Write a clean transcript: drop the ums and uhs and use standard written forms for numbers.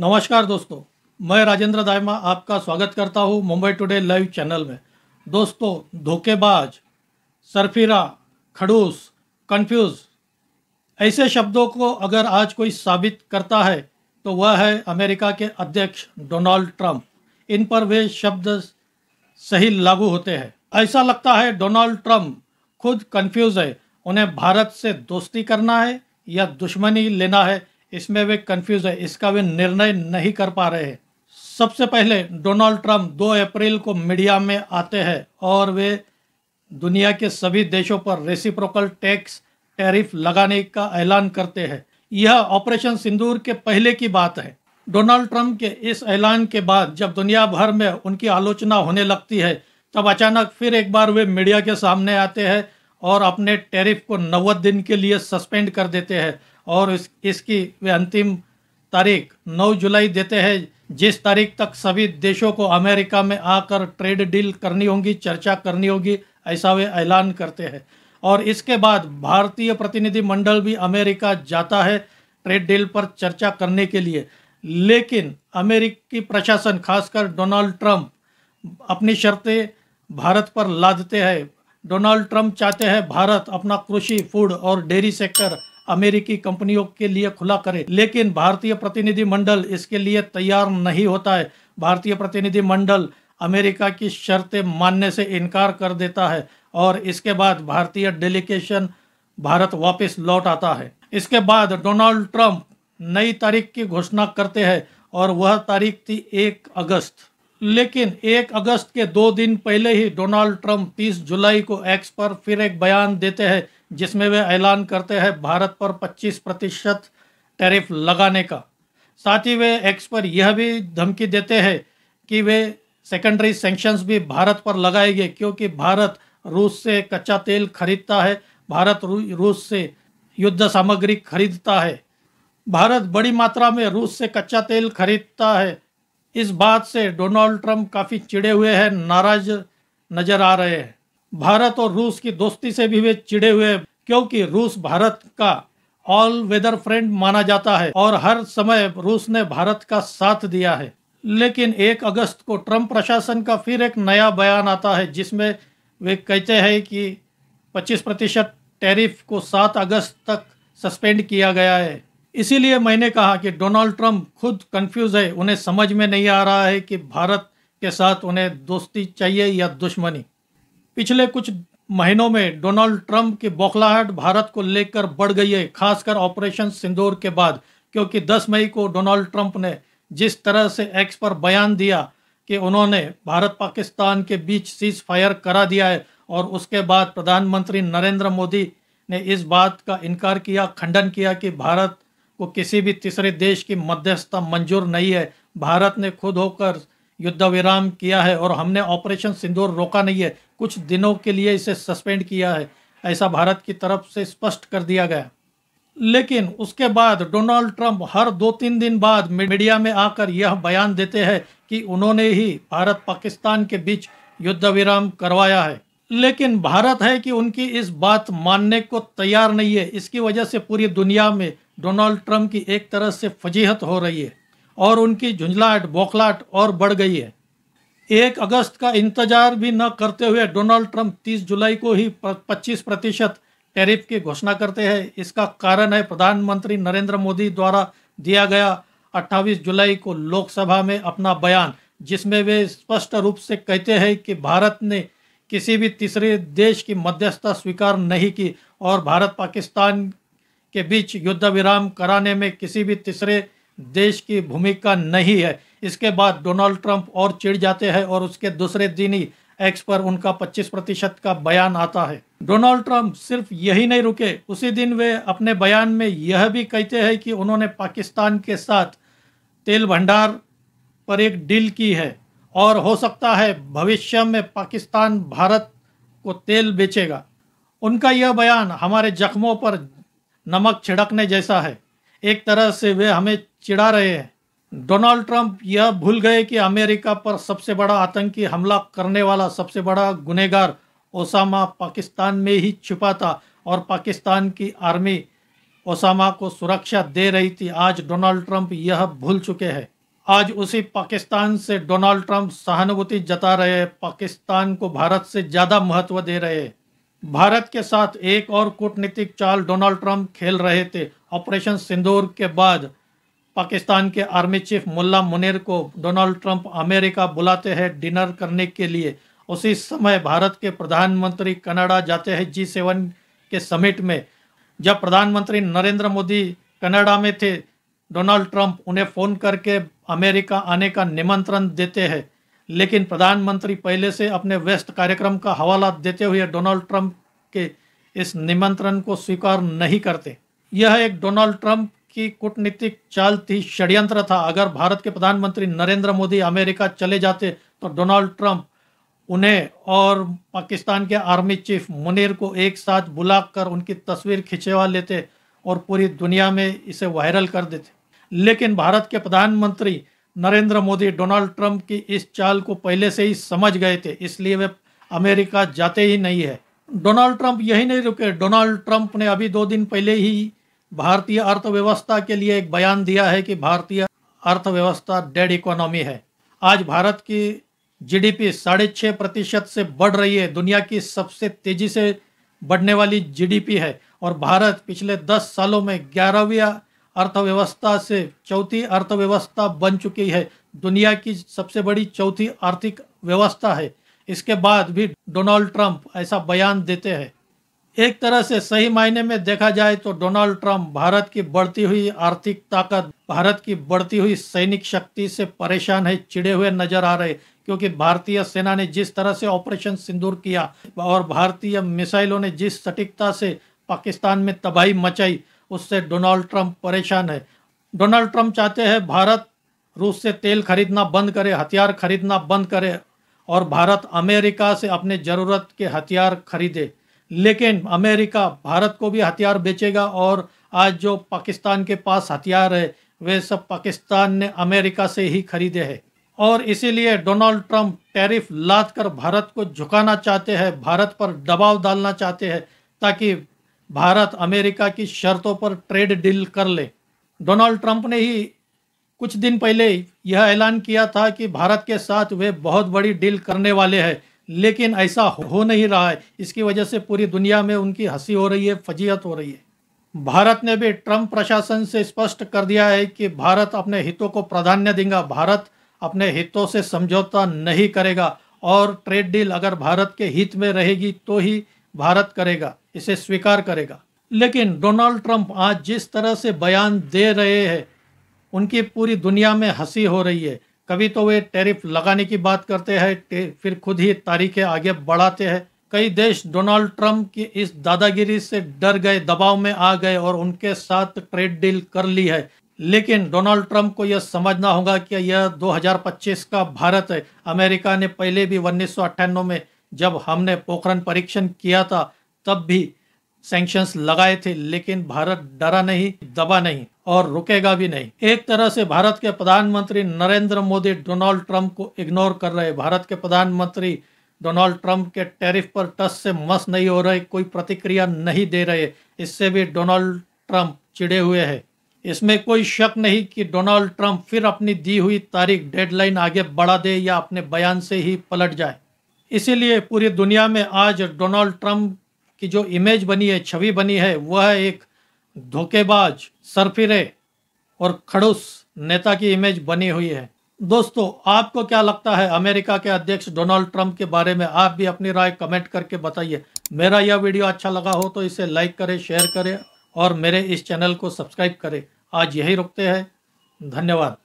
नमस्कार दोस्तों, मैं राजेंद्र दायमा आपका स्वागत करता हूं मुंबई टुडे लाइव चैनल में। दोस्तों, धोखेबाज, सरफिरा, खड़ूस, कंफ्यूज ऐसे शब्दों को अगर आज कोई साबित करता है तो वह है अमेरिका के अध्यक्ष डोनाल्ड ट्रंप। इन पर वे शब्द सही लागू होते हैं। ऐसा लगता है डोनाल्ड ट्रंप खुद कंफ्यूज है। उन्हें भारत से दोस्ती करना है या दुश्मनी लेना है, इसमें वे कंफ्यूज है। इसका वे निर्णय नहीं कर पा रहे हैं। सबसे पहले डोनाल्ड ट्रंप 2 अप्रैल को मीडिया में आते हैं और वे दुनिया के सभी देशों पर रेसिप्रोकल टैक्स टैरिफ लगाने का ऐलान करते हैं। यह ऑपरेशन सिंदूर के पहले की बात है। डोनाल्ड ट्रंप के इस ऐलान के बाद जब दुनिया भर में उनकी आलोचना होने लगती है, तब अचानक फिर एक बार वे मीडिया के सामने आते हैं और अपने टैरिफ को 90 दिन के लिए सस्पेंड कर देते हैं और इसकी वे अंतिम तारीख 9 जुलाई देते हैं, जिस तारीख तक सभी देशों को अमेरिका में आकर ट्रेड डील करनी होगी, चर्चा करनी होगी, ऐसा वे ऐलान करते हैं। और इसके बाद भारतीय प्रतिनिधि मंडल भी अमेरिका जाता है ट्रेड डील पर चर्चा करने के लिए। लेकिन अमेरिकी प्रशासन, खासकर डोनाल्ड ट्रंप, अपनी शर्तें भारत पर लादते हैं। डोनाल्ड ट्रंप चाहते हैं भारत अपना कृषि, फूड और डेयरी सेक्टर अमेरिकी कंपनियों के लिए खुला करे, लेकिन भारतीय प्रतिनिधि मंडल इसके लिए तैयार नहीं होता है। भारतीय प्रतिनिधि मंडल अमेरिका की शर्तें मानने से इनकार कर देता है और इसके बाद भारतीय डेलीगेशन भारत वापस लौट आता है। इसके बाद डोनाल्ड ट्रंप नई तारीख की घोषणा करते हैं और वह तारीख थी 1 अगस्त। लेकिन 1 अगस्त के 2 दिन पहले ही डोनाल्ड ट्रंप 30 जुलाई को एक्स पर फिर एक बयान देते हैं, जिसमें वे ऐलान करते हैं भारत पर 25% टैरिफ लगाने का। साथ ही वे एक्स पर यह भी धमकी देते हैं कि वे सेकेंडरी सैंक्शंस भी भारत पर लगाएंगे, क्योंकि भारत रूस से कच्चा तेल खरीदता है, भारत रूस से युद्ध सामग्री खरीदता है, भारत बड़ी मात्रा में रूस से कच्चा तेल खरीदता है। इस बात से डोनाल्ड ट्रंप काफ़ी चिढ़े हुए हैं, नाराज नजर आ रहे हैं। भारत और रूस की दोस्ती से भी वे चिढ़े हुए हैं, क्योंकि रूस भारत का ऑल वेदर फ्रेंड माना जाता है और हर समय रूस ने भारत का साथ दिया है। लेकिन 1 अगस्त को ट्रंप प्रशासन का फिर एक नया बयान आता है, जिसमें वे कहते हैं कि 25% टैरिफ को 7 अगस्त तक सस्पेंड किया गया है। इसीलिए मैंने कहा कि डोनाल्ड ट्रंप खुद कंफ्यूज है। उन्हें समझ में नहीं आ रहा है कि भारत के साथ उन्हें दोस्ती चाहिए या दुश्मनी। पिछले कुछ महीनों में डोनाल्ड ट्रंप की बौखलाहट भारत को लेकर बढ़ गई है, खासकर ऑपरेशन सिंदूर के बाद, क्योंकि 10 मई को डोनाल्ड ट्रंप ने जिस तरह से एक्स पर बयान दिया कि उन्होंने भारत पाकिस्तान के बीच सीज फायर करा दिया है, और उसके बाद प्रधानमंत्री नरेंद्र मोदी ने इस बात का इनकार किया, खंडन किया कि भारत को किसी भी तीसरे देश की मध्यस्थता मंजूर नहीं है। भारत ने खुद होकर युद्ध विराम किया है और हमने ऑपरेशन सिंदूर रोका नहीं है, कुछ दिनों के लिए इसे सस्पेंड किया है, ऐसा भारत की तरफ से स्पष्ट कर दिया गया। लेकिन उसके बाद डोनाल्ड ट्रंप हर 2-3 दिन बाद मीडिया में आकर यह बयान देते हैं कि उन्होंने ही भारत पाकिस्तान के बीच युद्ध विराम करवाया है। लेकिन भारत है कि उनकी इस बात मानने को तैयार नहीं है। इसकी वजह से पूरी दुनिया में डोनाल्ड ट्रंप की एक तरह से फजीहत हो रही है और उनकी झुंझलाहट, बौखलाहट और बढ़ गई है। 1 अगस्त का इंतजार भी न करते हुए डोनाल्ड ट्रंप 30 जुलाई को ही 25% टैरिफ की घोषणा करते हैं। इसका कारण है प्रधानमंत्री नरेंद्र मोदी द्वारा दिया गया 28 जुलाई को लोकसभा में अपना बयान, जिसमें वे स्पष्ट रूप से कहते हैं कि भारत ने किसी भी तीसरे देश की मध्यस्थता स्वीकार नहीं की और भारत पाकिस्तान के बीच युद्ध विराम कराने में किसी भी तीसरे देश की भूमिका नहीं है। इसके बाद डोनाल्ड ट्रंप और चिढ़ जाते हैं और उसके दूसरे दिन ही एक्स पर उनका 25% का बयान आता है। डोनाल्ड ट्रंप सिर्फ यही नहीं रुके, उसी दिन वे अपने बयान में यह भी कहते हैं कि उन्होंने पाकिस्तान के साथ तेल भंडार पर एक डील की है और हो सकता है भविष्य में पाकिस्तान भारत को तेल बेचेगा। उनका यह बयान हमारे जख्मों पर नमक छिड़कने जैसा है। एक तरह से वे हमें चिढ़ा रहे हैं। डोनाल्ड ट्रंप यह भूल गए कि अमेरिका पर सबसे बड़ा आतंकी हमला करने वाला सबसे बड़ा गुनहगार ओसामा पाकिस्तान में ही छिपा था और पाकिस्तान की आर्मी ओसामा को सुरक्षा दे रही थी, आज डोनाल्ड ट्रंप यह भूल चुके हैं। आज उसी पाकिस्तान से डोनाल्ड ट्रंप सहानुभूति जता रहे हैं, पाकिस्तान को भारत से ज़्यादा महत्व दे रहे हैं। भारत के साथ एक और कूटनीतिक चाल डोनाल्ड ट्रंप खेल रहे थे। ऑपरेशन सिंदूर के बाद पाकिस्तान के आर्मी चीफ मुल्ला मुनीर को डोनाल्ड ट्रंप अमेरिका बुलाते हैं डिनर करने के लिए। उसी समय भारत के प्रधानमंत्री कनाडा जाते हैं G7 के समिट में। जब प्रधानमंत्री नरेंद्र मोदी कनाडा में थे, डोनाल्ड ट्रंप उन्हें फ़ोन करके अमेरिका आने का निमंत्रण देते हैं, लेकिन प्रधानमंत्री पहले से अपने व्यस्त कार्यक्रम का हवाला देते हुए डोनाल्ड ट्रंप के इस निमंत्रण को स्वीकार नहीं करते। यह एक डोनाल्ड ट्रंप की कूटनीतिक चाल थी, षड्यंत्र था। अगर भारत के प्रधानमंत्री नरेंद्र मोदी अमेरिका चले जाते तो डोनाल्ड ट्रंप उन्हें और पाकिस्तान के आर्मी चीफ मुनीर को एक साथ बुलाकर उनकी तस्वीर खिंचवा लेते और पूरी दुनिया में इसे वायरल कर देते। लेकिन भारत के प्रधानमंत्री नरेंद्र मोदी डोनाल्ड ट्रंप की इस चाल को पहले से ही समझ गए थे, इसलिए वे अमेरिका जाते ही नहीं है। डोनाल्ड ट्रंप यही नहीं रुके। डोनाल्ड ट्रंप ने अभी 2 दिन पहले ही भारतीय अर्थव्यवस्था के लिए एक बयान दिया है कि भारतीय अर्थव्यवस्था डेड इकोनॉमी है। आज भारत की GDP 6.5% से बढ़ रही है, दुनिया की सबसे तेजी से बढ़ने वाली GDP है। और भारत पिछले 10 सालों में 11वीं अर्थव्यवस्था से चौथी अर्थव्यवस्था बन चुकी है, दुनिया की सबसे बड़ी चौथी आर्थिक व्यवस्था है। इसके बाद भी डोनाल्ड ट्रंप ऐसा बयान देते हैं। एक तरह से सही मायने में देखा जाए तो डोनाल्ड ट्रंप भारत की बढ़ती हुई आर्थिक ताकत, भारत की बढ़ती हुई सैनिक शक्ति से परेशान है, चिढ़े हुए नजर आ रहे, क्योंकि भारतीय सेना ने जिस तरह से ऑपरेशन सिंदूर किया और भारतीय मिसाइलों ने जिस सटीकता से पाकिस्तान में तबाही मचाई, उससे डोनाल्ड ट्रंप परेशान है। डोनाल्ड ट्रंप चाहते हैं भारत रूस से तेल खरीदना बंद करे, हथियार खरीदना बंद करे और भारत अमेरिका से अपने ज़रूरत के हथियार खरीदे। लेकिन अमेरिका भारत को भी हथियार बेचेगा और आज जो पाकिस्तान के पास हथियार है वे सब पाकिस्तान ने अमेरिका से ही खरीदे हैं। और इसीलिए डोनाल्ड ट्रंप टैरिफ लाद कर भारत को झुकाना चाहते हैं, भारत पर दबाव डालना चाहते हैं ताकि भारत अमेरिका की शर्तों पर ट्रेड डील कर ले। डोनाल्ड ट्रंप ने ही कुछ दिन पहले यह ऐलान किया था कि भारत के साथ वे बहुत बड़ी डील करने वाले हैं, लेकिन ऐसा हो नहीं रहा है। इसकी वजह से पूरी दुनिया में उनकी हंसी हो रही है, फजीहत हो रही है। भारत ने भी ट्रंप प्रशासन से स्पष्ट कर दिया है कि भारत अपने हितों को प्राधान्य देगा, भारत अपने हितों से समझौता नहीं करेगा और ट्रेड डील अगर भारत के हित में रहेगी तो ही भारत करेगा, इसे स्वीकार करेगा। लेकिन डोनाल्ड ट्रंप आज जिस तरह से बयान दे रहे हैं, उनकी पूरी दुनिया में हंसी हो रही है। कभी तो वे टैरिफ लगाने की बात करते हैं, फिर खुद ही तारीखें आगे बढ़ाते हैं। कई देश डोनाल्ड ट्रंप की इस दादागिरी से डर गए, दबाव में आ गए और उनके साथ ट्रेड डील कर ली है। लेकिन डोनाल्ड ट्रंप को यह समझना होगा कि यह 2025 का भारत है। अमेरिका ने पहले भी 1998 में जब हमने पोखरण परीक्षण किया था तब भी सैंक्शंस लगाए थे, लेकिन भारत डरा नहीं, दबा नहीं और रुकेगा भी नहीं। एक तरह से भारत के प्रधानमंत्री नरेंद्र मोदी डोनाल्ड ट्रंप को इग्नोर कर रहे। भारत के प्रधानमंत्री डोनाल्ड ट्रंप के टैरिफ पर टस से मस नहीं हो रहे, कोई प्रतिक्रिया नहीं दे रहे। इससे भी डोनाल्ड ट्रंप चिढ़े हुए हैं। इसमें कोई शक नहीं कि डोनाल्ड ट्रंप फिर अपनी दी हुई तारीख डेडलाइन आगे बढ़ा दे या अपने बयान से ही पलट जाए। इसीलिए पूरी दुनिया में आज डोनाल्ड ट्रंप की जो इमेज बनी है, छवि बनी है, वह एक धोखेबाज, सरफिरे और खड़ूस नेता की इमेज बनी हुई है। दोस्तों, आपको क्या लगता है अमेरिका के अध्यक्ष डोनाल्ड ट्रंप के बारे में? आप भी अपनी राय कमेंट करके बताइए। मेरा यह वीडियो अच्छा लगा हो तो इसे लाइक करें, शेयर करें और मेरे इस चैनल को सब्सक्राइब करें। आज यही रुकते हैं। धन्यवाद।